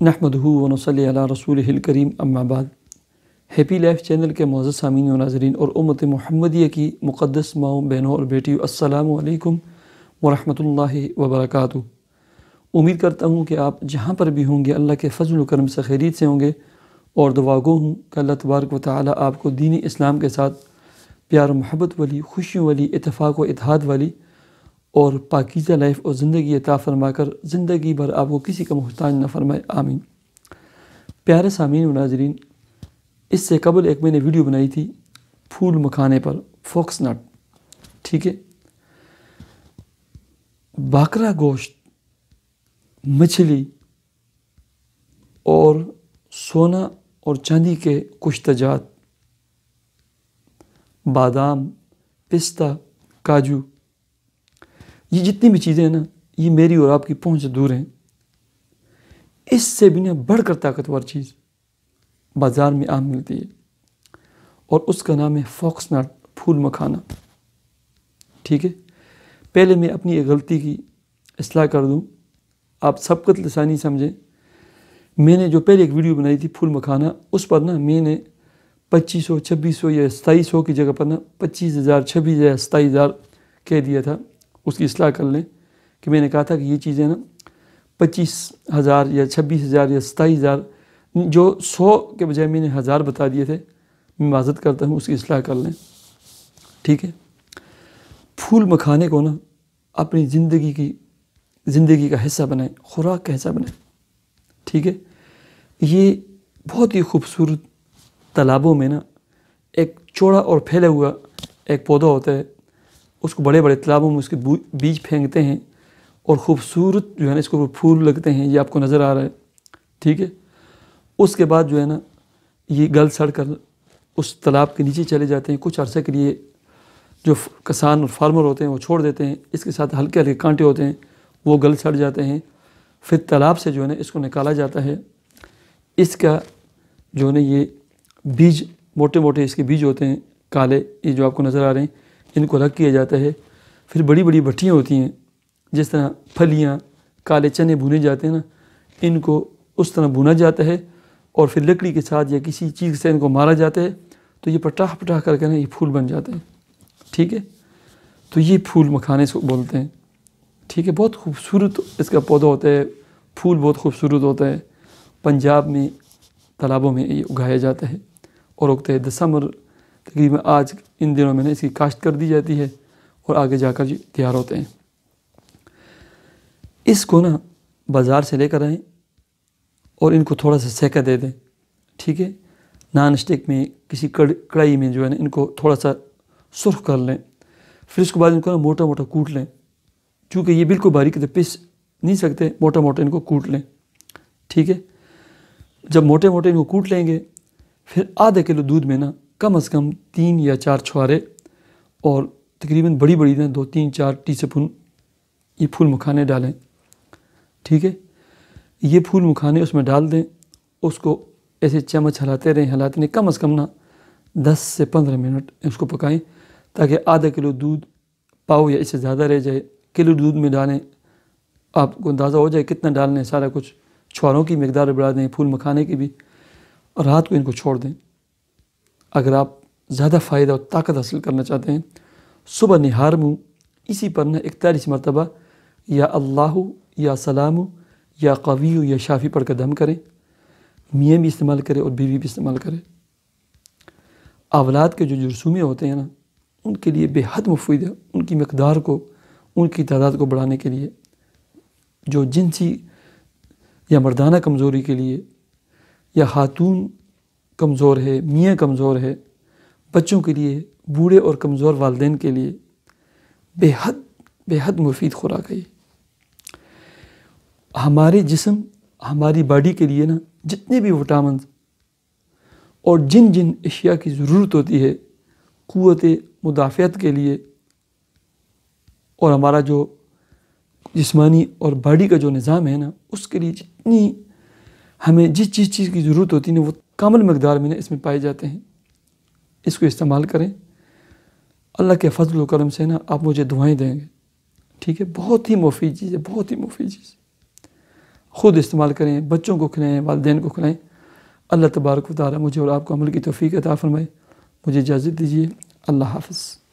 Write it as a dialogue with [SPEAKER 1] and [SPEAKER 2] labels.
[SPEAKER 1] नहमदुहु व नसल्ली अला रसूलिहिल करीम अम्मा बाद। हैप्पी लाइफ चैनल के मुअज़्ज़ज़ सामीन व नाज़रीन और उम्मत मुहम्मदिया की मुक़द्दस माओं, बहनों और बेटियों, अस्सलामु अलैकुम व रहमतुल्लाहि व बरकातुहू। उम्मीद करता हूँ कि आप जहाँ पर भी होंगे अल्लाह के फज़ल व करम से खैरियत से होंगे और दुआ गो हूँ कि अल्लाह तबारक व तआला आपको दीन इस्लाम के साथ प्यार व मोहब्बत वाली, खुशियों वाली, इत्तेफाक व इत्तेहाद वाली और पाकीज़ा लाइफ और ज़िंदगी अता फरमाकर ज़िंदगी भर आपको किसी का मुहताज न फरमाए, आमीन। प्यारे सामीन व नाज़रीन, इससे कबल एक मैंने वीडियो बनाई थी फूल मखाने पर, फॉक्स नट, ठीक है। बकरा गोश्त, मछली और सोना और चांदी के कुछ तजात, बादाम, पिस्ता, काजू, ये जितनी भी चीज़ें हैं ना, ये मेरी और आपकी पहुंच से दूर हैं। इससे भी ना बढ़कर ताकतवर चीज़ बाज़ार में आम मिलती है और उसका नाम है फॉक्स नट, फूल मखाना, ठीक है। पहले मैं अपनी एक गलती की इस्लाह कर दूं, आप सबकत लिसानी समझें। मैंने जो पहले एक वीडियो बनाई थी फूल मखाना, उस पर ना मैंने 2500, 2600 या 2700 की जगह पर ना 25,000, 26,000, 27,000 कह दिया था। उसकी इस्लाह कर लें कि मैंने कहा था कि ये चीज़ें ना 25,000 या 26,000 या 27,000, जो 100 के बजाय मैंने 1000 बता दिए थे, मैं माज़रत करता हूँ, उसकी इस्लाह कर लें, ठीक है। फूल मखाने को ना अपनी ज़िंदगी का हिस्सा बनाएं, खुराक का हिस्सा बनाएं, ठीक है। ये बहुत ही खूबसूरत तालाबों में ना एक चौड़ा और फैला हुआ एक पौधा होता है, उसको बड़े बड़े तालाबों में उसके बीज फेंकते हैं और ख़ूबसूरत जो है ना इसके ऊपर फूल लगते हैं, ये आपको नज़र आ रहा है, ठीक है। उसके बाद जो है ना ये गल सड़ कर उस तालाब के नीचे चले जाते हैं। कुछ अरसे के लिए जो किसान और फार्मर होते हैं वो छोड़ देते हैं, इसके साथ हल्के हल्के कांटे होते हैं, वो गल सड़ जाते हैं। फिर तालाब से जो है ना इसको निकाला जाता है। इसका जो है ना ये बीज, मोटे मोटे इसके बीज होते हैं काले, ये जो आपको नज़र आ रहे हैं, इनको अलग किया जाता है। फिर बड़ी बड़ी भट्टियाँ होती हैं, जिस तरह फलियाँ, काले चने भुने जाते हैं ना, इनको उस तरह भुना जाता है और फिर लकड़ी के साथ या किसी चीज़ से इनको मारा जाता है, तो ये पटाह पटाह करके ना ये फूल बन जाते हैं, ठीक है। तो ये फूल मखाने से बोलते हैं, ठीक है। बहुत खूबसूरत इसका पौधा होता है, फूल बहुत खूबसूरत होता है। पंजाब में तालाबों में ये उगाया जाता है और उगता है। दिसंबर तकरीबन आज इन दिनों में ना इसकी काश्त कर दी जाती है और आगे जाकर ये तैयार होते हैं। इसको ना बाज़ार से लेकर आएँ और इनको थोड़ा सा सेका दे दें, ठीक है। नॉन स्टिक में किसी कढ़ाई में जो है ना इनको थोड़ा सा सुर्ख कर लें। फिर उसके बाद इनको ना मोटा मोटा कूट लें, चूँकि ये बिल्कुल बारीक तो पीस नहीं सकते, मोटा मोटा इनको कूट लें, ठीक है। जब मोटे मोटे इनको कूट लेंगे, फिर आधा किलो दूध में ना कम से कम 3 या 4 छुहारे और तकरीबन बड़ी बड़ी ना 2, 3, 4 टीस्पून ये फूल मखाने डालें, ठीक है। ये फूल मखाने उसमें डाल दें, उसको ऐसे चम्मच हिलाते रहें, कम से कम ना 10 से 15 मिनट उसको पकाएं, ताकि आधा किलो दूध पाव या इससे ज़्यादा रह जाए। किलो दूध में डालें, आपको अंदाज़ा हो जाए कितना डालना है, सारा कुछ छुहारों की मिकदार बढ़ा दें, फूल मखाने की भी, और रात को इनको छोड़ दें। अगर आप ज़्यादा फ़ायदा और ताकत हासिल करना चाहते हैं, सुबह निहार मुँह इसी पर ना 41 मरतबा या अल्लाहु या सलामु या कवियु या शाफ़ी पढ़ कर दम करें। मियाँ भी इस्तेमाल करें और बीवी भी इस्तेमाल करें। औलाद के जो जुर्सूमे होते हैं ना, उनके लिए बेहद मुफीद है। उनकी मिकदार को, उनकी तादाद को बढ़ाने के लिए, जो जिनसी या मर्दाना कमज़ोरी के लिए, या खातून कमज़ोर है, मियाँ कमज़ोर है, बच्चों के लिए, बूढ़े और कमज़ोर वालिदैन के लिए बेहद बेहद मुफीद खुराक है। हमारे जिस्म, हमारी बॉडी के लिए ना जितने भी विटामिन और जिन जिन अशिया की ज़रूरत होती है क़ुव्वत मुदाफ़ियत के लिए, और हमारा जो जिस्मानी और बॉडी का जो निज़ाम है ना, उसके लिए जितनी हमें जिस चीज़ की ज़रूरत होती है ना, वो कामिल मकदार में ना इसमें पाए जाते हैं। इसको इस्तेमाल करें। अल्लाह के फजल व करम से ना आप मुझे दुआएं देंगे, ठीक है। बहुत ही मुफीद चीज़ है, बहुत ही मुफीद चीज़। خود استعمال کریں، بچوں کو کھلائیں، والدین کو کھلائیں۔ اللہ تبارک و تعالیٰ مجھے اور آپ کو عمل کی توفیق عطا فرمائے۔ مجھے اجازت دیجیے، اللہ حافظ۔